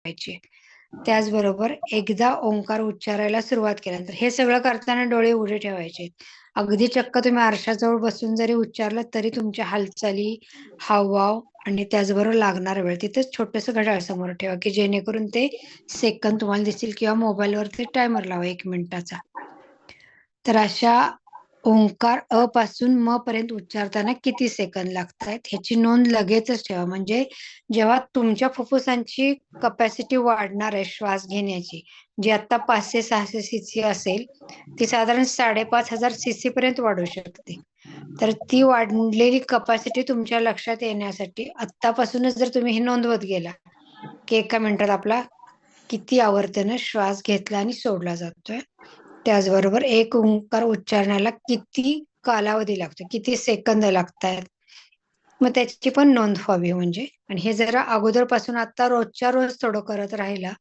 ठेवायची. त्याचबरोबर एकदा ओंकार उच्चारायला सुरुवात केल्यानंतर हे सगळं करताना डोळे उघडे ठेवायचे. अगदी चक्क तुम्ही आरशाजवळ बसून जरी उच्चारलं तरी तुमच्या हालचाली, हावभाव आणि त्याचबरोबर लागणारा वेळ तिथेच छोटंसं घड्याळ समोर ठेवा, की जेणेकरून ते सेकंद तुम्हाला दिसतील, किंवा मोबाईलवरती टायमर लावा 1 मिनिटाचा. तर अशा ओंकार अ पासून म पर्यंत उच्चारताना किती सेकंद लागतायत ह्याची नोंद लगेचच ठेवा. म्हणजे जेव्हा तुमच्या फुफ्फुसांची कपॅसिटी वाढणार आहे श्वास घेण्याची, जी आता 500-600 सीसी असेल, ती साधारण 5,500 सीसी पर्यंत वाढू शकते. तर ती वाढलेली कपॅसिटी तुमच्या लक्षात येण्यासाठी आत्तापासूनच जर तुम्ही हे नोंदवत गेला, की 1 मिनिटात आपला किती आवर्तन श्वास घेतला आणि सोडला जातोय, त्याचबरोबर एक ओंकार उच्चारण्याला किती कालावधी लागतो, किती सेकंद लागतात, मग त्याची पण नोंद व्हावी. म्हणजे आणि हे जरा अगोदरपासून आता रोजच्या रोज थोडं करत राहिला